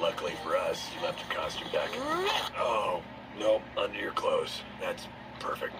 luckily for us, you left your costume back. Oh, nope, under your clothes. That's perfect.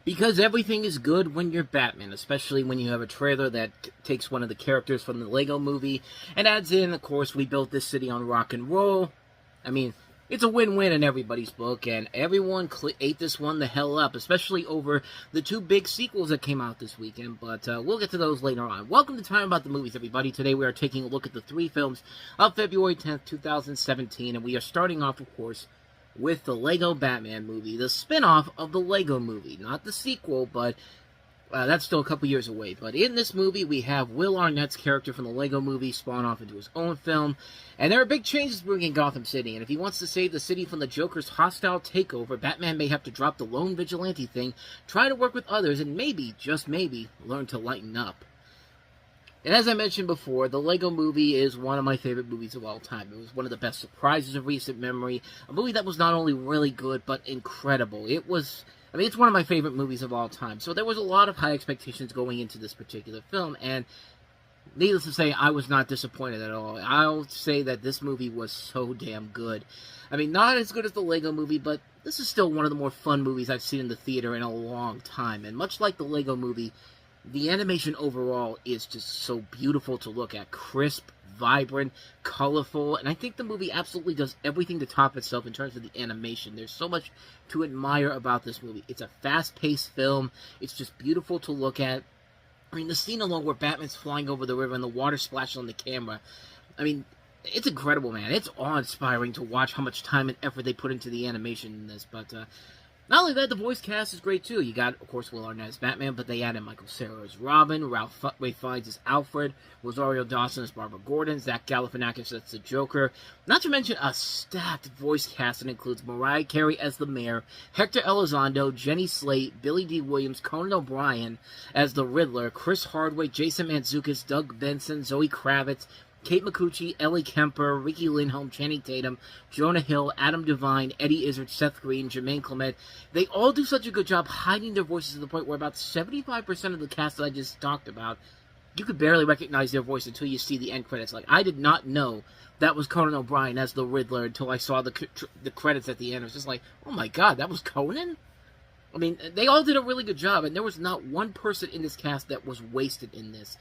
Because everything is good when you're Batman, especially when you have a trailer that takes one of the characters from the Lego movie and adds in, of course, we built this city on rock and roll. I mean, it's a win-win in everybody's book, and everyone ate this one the hell up, especially over the two big sequels that came out this weekend, but we'll get to those later on. Welcome to Time About the Movies, everybody. Today we are taking a look at the three films of February 10th, 2017, and we are starting off, of course, with the Lego Batman movie, the spin-off of the Lego movie. Not the sequel, but that's still a couple years away. But in this movie, we have Will Arnett's character from the Lego movie spawn off into his own film. And there are big changes brewing in Gotham City. And if he wants to save the city from the Joker's hostile takeover, Batman may have to drop the lone vigilante thing, try to work with others, and maybe, just maybe, learn to lighten up. And as I mentioned before, the Lego movie is one of my favorite movies of all time. It was one of the best surprises of recent memory. A movie that was not only really good, but incredible. It's one of my favorite movies of all time. So there was a lot of high expectations going into this particular film, and needless to say, I was not disappointed at all. I'll say that this movie was so damn good. I mean, not as good as the Lego movie, but this is still one of the more fun movies I've seen in the theater in a long time. And much like the Lego movie, the animation overall is just so beautiful to look at. Crisp, vibrant, colorful, and I think the movie absolutely does everything to top itself in terms of the animation. There's so much to admire about this movie. It's a fast-paced film. It's just beautiful to look at. I mean, the scene alone where Batman's flying over the river and the water splashes on the camera, I mean, it's incredible, man. It's awe-inspiring to watch how much time and effort they put into the animation in this, but not only that, the voice cast is great, too. You got, of course, Will Arnett as Batman, but they added Michael Cera as Robin, Ralph Fiennes as Alfred, Rosario Dawson as Barbara Gordon, Zach Galifianakis as the Joker, not to mention a stacked voice cast that includes Mariah Carey as the Mayor, Hector Elizondo, Jenny Slate, Billy D. Williams, Conan O'Brien as the Riddler, Chris Hardwick, Jason Mantzoukas, Doug Benson, Zoe Kravitz, Kate Micucci, Ellie Kemper, Ricky Lindholm, Channing Tatum, Jonah Hill, Adam Devine, Eddie Izzard, Seth Green, Jermaine Clement. They all do such a good job hiding their voices to the point where about 75% of the cast that I just talked about, you could barely recognize their voice until you see the end credits. Like, I did not know that was Conan O'Brien as the Riddler until I saw the credits at the end. I was just like, oh my god, that was Conan? I mean, they all did a really good job, and there was not one person in this cast that was wasted in this.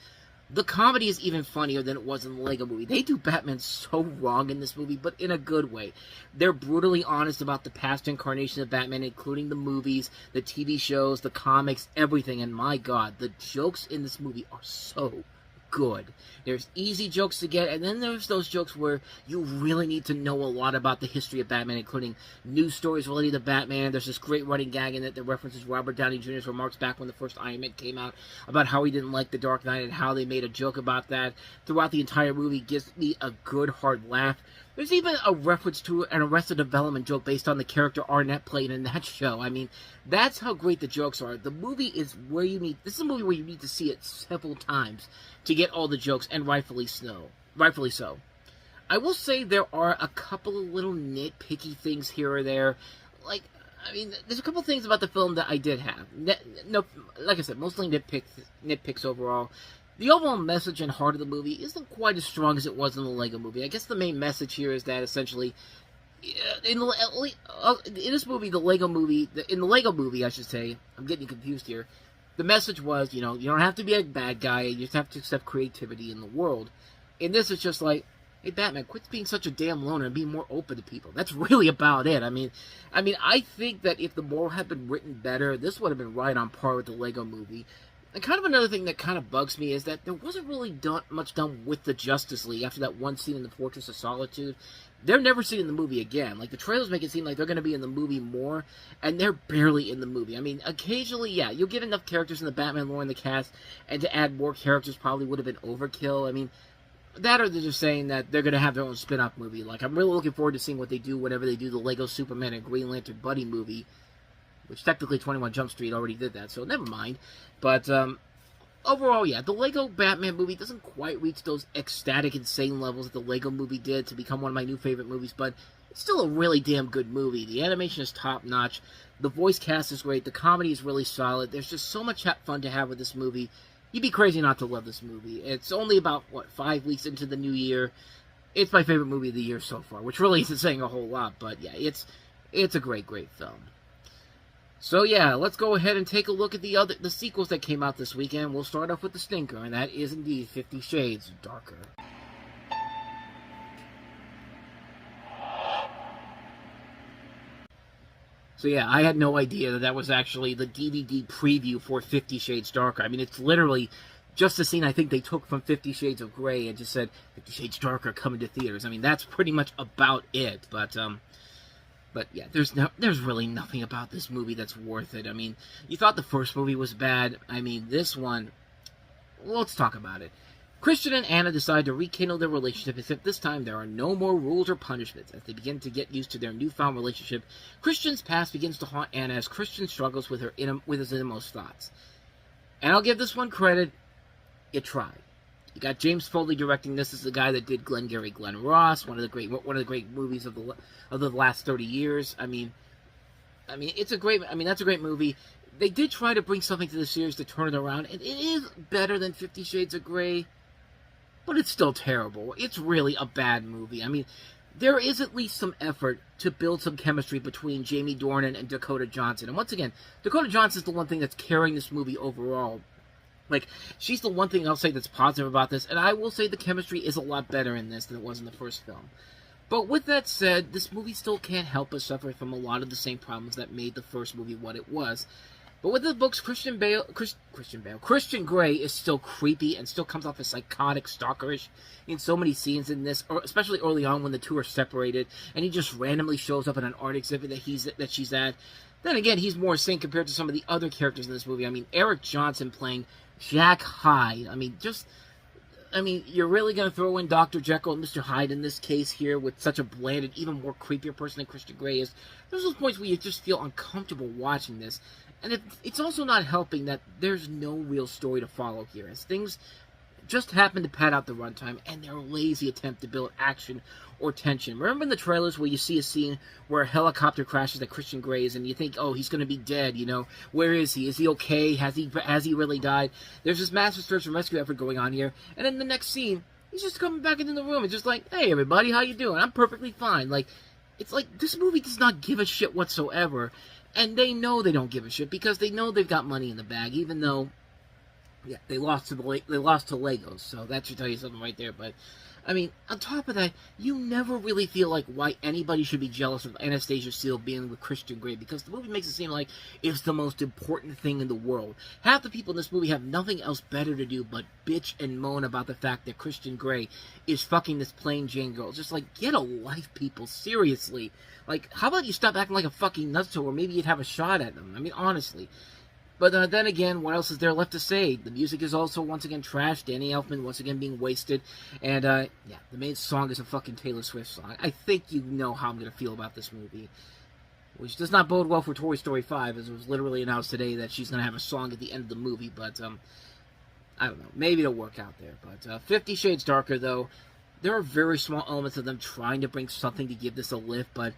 The comedy is even funnier than it was in the Lego movie. They do Batman so wrong in this movie, but in a good way. They're brutally honest about the past incarnation of Batman, including the movies, the TV shows, the comics, everything. And my god, the jokes in this movie are so good. There's easy jokes to get, and then there's those jokes where you really need to know a lot about the history of Batman, including news stories related to Batman. There's this great running gag in it that references Robert Downey Jr.'s remarks back when the first Iron Man came out about how he didn't like The Dark Knight and how they made a joke about that. Throughout the entire movie, gives me a good, hard laugh. There's even a reference to an Arrested Development joke based on the character Arnett played in that show. I mean, that's how great the jokes are. The movie is where you need... This is a movie where you need to see it several times to get all the jokes, and rightfully so. I will say there are a couple of little nitpicky things here or there. Like, I mean, there's a couple things about the film that I did have. No, like I said, mostly nitpicks overall. The overall message and heart of the movie isn't quite as strong as it was in the Lego movie. I guess the main message here is that essentially, in this movie, in the Lego movie, I should say, I'm getting confused here. The message was, you don't have to be a bad guy. You just have to accept creativity in the world. In this, it's just like, hey, Batman, quit being such a damn loner and be more open to people. That's really about it. I mean, I think that if the moral had been written better, this would have been right on par with the Lego movie. And kind of another thing that kind of bugs me is that there wasn't really much done with the Justice League after that one scene in the Fortress of Solitude. They're never seen in the movie again. Like, the trailers make it seem like they're going to be in the movie more, and they're barely in the movie. I mean, occasionally, yeah, you'll get enough characters in the Batman lore in the cast, and to add more characters probably would have been overkill. I mean, that or they're just saying that they're going to have their own spin-off movie. Like, I'm really looking forward to seeing what they do whenever they do the Lego Superman and Green Lantern buddy movie, which technically 21 Jump Street already did that, so never mind. But, overall, yeah, the Lego Batman movie doesn't quite reach those ecstatic, insane levels that the Lego movie did to become one of my new favorite movies, but it's still a really damn good movie. The animation is top-notch, the voice cast is great, the comedy is really solid, there's just so much fun to have with this movie, You'd be crazy not to love this movie. It's only about, 5 weeks into the new year. It's my favorite movie of the year so far, which really isn't saying a whole lot, but yeah, it's a great, great film. So yeah, let's go ahead and take a look at the sequels that came out this weekend. We'll start off with the stinker, and that is indeed 50 Shades Darker. So yeah, I had no idea that was actually the DVD preview for 50 Shades Darker. I mean, it's literally just a scene I think they took from 50 Shades of Grey and just said, 50 Shades Darker coming to theaters. I mean, that's pretty much about it. But yeah, there's really nothing about this movie that's worth it. I mean, you thought the first movie was bad. I mean, this one, well, let's talk about it. Christian and Anna decide to rekindle their relationship, except this time there are no more rules or punishments. As they begin to get used to their newfound relationship, Christian's past begins to haunt Anna as Christian struggles with his innermost thoughts. And I'll give this one credit, it tried. You got James Foley directing this. This is the guy that did Glengarry Glen Ross, one of the great movies of the last 30 years. I mean, that's a great movie. They did try to bring something to the series to turn it around, and it is better than 50 Shades of Grey. But it's still terrible. It's really a bad movie. I mean, there is at least some effort to build some chemistry between Jamie Dornan and Dakota Johnson. And once again, Dakota Johnson's the one thing that's carrying this movie overall. Like, she's the one thing I'll say that's positive about this. And I will say the chemistry is a lot better in this than it was in the first film. But with that said, this movie still can't help but suffer from a lot of the same problems that made the first movie what it was. But with the books, Christian Grey is still creepy and still comes off as psychotic, stalkerish in so many scenes in this, especially early on when the two are separated, and he just randomly shows up at an art exhibit that she's at. Then again, he's more sane compared to some of the other characters in this movie. I mean, Eric Johnson playing Jack Hyde. I mean, you're really going to throw in Dr. Jekyll and Mr. Hyde in this case here with such a bland and even more creepier person than Christian Grey is. There's those points where you just feel uncomfortable watching this. And it's also not helping that there's no real story to follow here, as things just happen to pad out the runtime, and they're a lazy attempt to build action or tension. Remember in the trailers where you see a scene where a helicopter crashes at Christian Grey's, and you think, oh, he's going to be dead, you know? Where is he? Is he okay? Has he really died? There's this massive search and rescue effort going on here, and then the next scene, he's just coming back into the room and just like, hey, everybody, how you doing? I'm perfectly fine. Like, it's like, this movie does not give a shit whatsoever. And they know they don't give a shit because they know they've got money in the bag, even though, yeah, they lost to Legos. So that should tell you something right there. But I mean, on top of that, you never really feel like why anybody should be jealous of Anastasia Steele being with Christian Grey, because the movie makes it seem like it's the most important thing in the world. Half the people in this movie have nothing else better to do but bitch and moan about the fact that Christian Grey is fucking this plain Jane girl. Just like, get a life, people. Seriously. Like, how about you stop acting like a fucking nutso, or maybe you'd have a shot at them? I mean, honestly. But then again, what else is there left to say? The music is also once again trash. Danny Elfman once again being wasted. And, yeah, the main song is a fucking Taylor Swift song. I think you know how I'm going to feel about this movie. Which does not bode well for Toy Story 5, as it was literally announced today that she's going to have a song at the end of the movie. But, I don't know. Maybe it'll work out there. But 50 Shades Darker, though, there are very small elements of them trying to bring something to give this a lift, but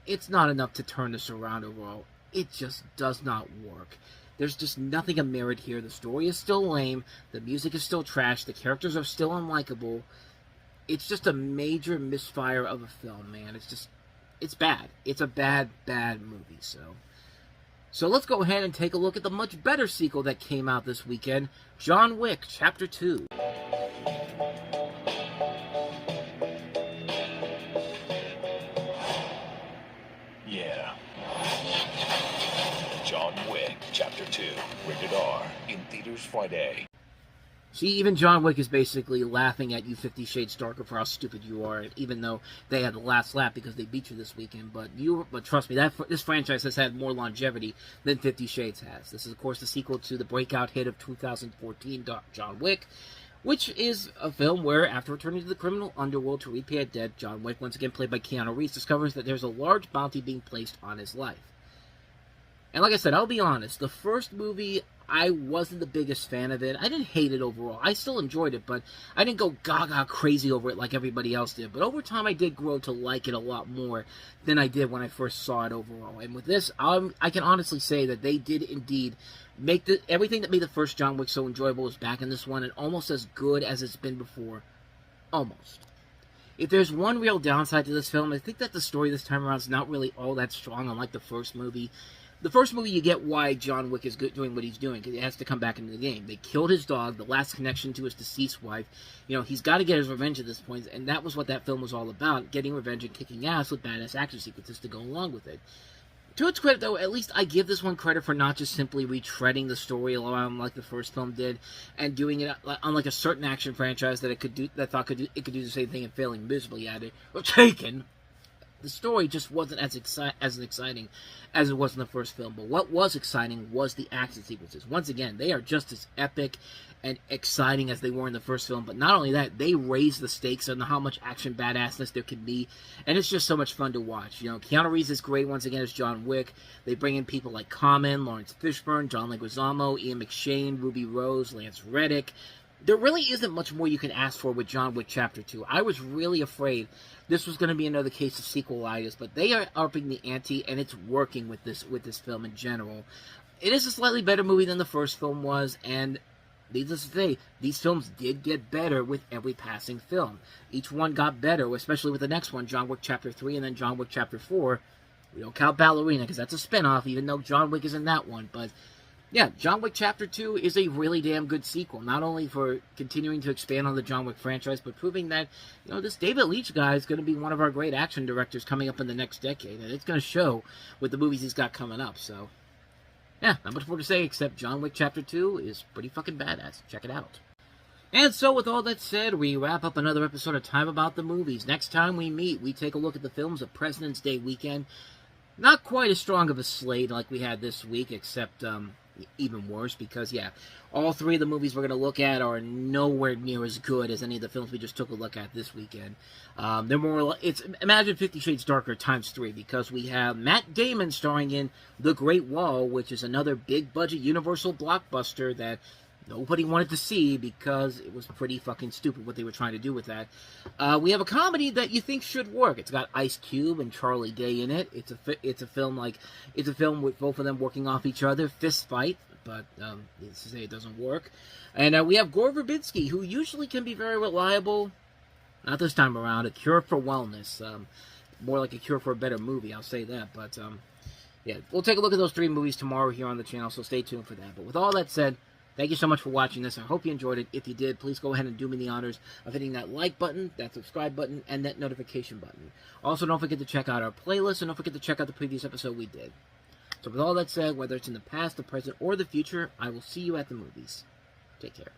it's not enough to turn this around overall. It just does not work. There's just nothing of merit here. The story is still lame. The music is still trash. The characters are still unlikable. It's just a major misfire of a film, man. It's bad. It's a bad, bad movie, So let's go ahead and take a look at the much better sequel that came out this weekend, John Wick, Chapter 2. Yeah. John Wick, Chapter 2, rated R, in theaters Friday. See, even John Wick is basically laughing at you 50 Shades Darker for how stupid you are, even though they had the last lap because they beat you this weekend. But trust me, this franchise has had more longevity than 50 Shades has. This is, of course, the sequel to the breakout hit of 2014, John Wick, which is a film where, after returning to the criminal underworld to repay a debt, John Wick, once again played by Keanu Reeves, discovers that there's a large bounty being placed on his life. And like I said, I'll be honest, the first movie, I wasn't the biggest fan of it. I didn't hate it overall. I still enjoyed it, but I didn't go gaga crazy over it like everybody else did. But over time, I did grow to like it a lot more than I did when I first saw it overall. And with this, I can honestly say that they did indeed make everything that made the first John Wick so enjoyable is back in this one, and almost as good as it's been before. Almost. If there's one real downside to this film, I think that the story this time around is not really all that strong, unlike the first movie. The first movie, you get why John Wick is doing what he's doing, because he has to come back into the game. They killed his dog, the last connection to his deceased wife. You know, he's got to get his revenge at this point, and that was what that film was all about, getting revenge and kicking ass with badass action sequences to go along with it. To its credit, though, at least I give this one credit for not just simply retreading the story along like the first film did, and doing it unlike a certain action franchise that it could do that thought it could do the same thing and failing miserably at it. Or Taken. The story just wasn't as exciting as it was in the first film. But what was exciting was the action sequences. Once again, they are just as epic and exciting as they were in the first film. But not only that, they raised the stakes on how much action badassness there can be. And it's just so much fun to watch. You know, Keanu Reeves is great once again as John Wick. They bring in people like Common, Lawrence Fishburne, John Leguizamo, Ian McShane, Ruby Rose, Lance Reddick. There really isn't much more you can ask for with John Wick Chapter 2. I was really afraid this was going to be another case of sequelitis, but they are upping the ante, and it's working with this film in general. It is a slightly better movie than the first film was, and needless to say, these films did get better with every passing film. Each one got better, especially with the next one, John Wick Chapter 3 and then John Wick Chapter 4. We don't count Ballerina, because that's a spinoff, even though John Wick is in that one, but yeah, John Wick Chapter 2 is a really damn good sequel, not only for continuing to expand on the John Wick franchise, but proving that, you know, this David Leitch guy is going to be one of our great action directors coming up in the next decade, and it's going to show with the movies he's got coming up, so yeah, not much more to say except John Wick Chapter 2 is pretty fucking badass. Check it out. And so, with all that said, we wrap up another episode of Time About the Movies. Next time we meet, we take a look at the films of President's Day weekend. Not quite as strong of a slate like we had this week, except, even worse, because, yeah, all three of the movies we're going to look at are nowhere near as good as any of the films we just took a look at this weekend. They're more, imagine 50 Shades Darker times 3, because we have Matt Damon starring in The Great Wall, which is another big-budget Universal blockbuster that nobody wanted to see because it was pretty fucking stupid what they were trying to do with that. We have a comedy that you think should work. It's got Ice Cube and Charlie Day in it. It's a film with both of them working off each other, fist fight, but needless to say it doesn't work. And we have Gore Verbinski, who usually can be very reliable. Not this time around. A cure for wellness. More like a cure for a better movie, I'll say that. But yeah, we'll take a look at those three movies tomorrow here on the channel, so stay tuned for that. But with all that said, thank you so much for watching this. I hope you enjoyed it. If you did, please go ahead and do me the honors of hitting that like button, that subscribe button, and that notification button. Also, don't forget to check out our playlist, and don't forget to check out the previous episode we did. So with all that said, whether it's in the past, the present, or the future, I will see you at the movies. Take care.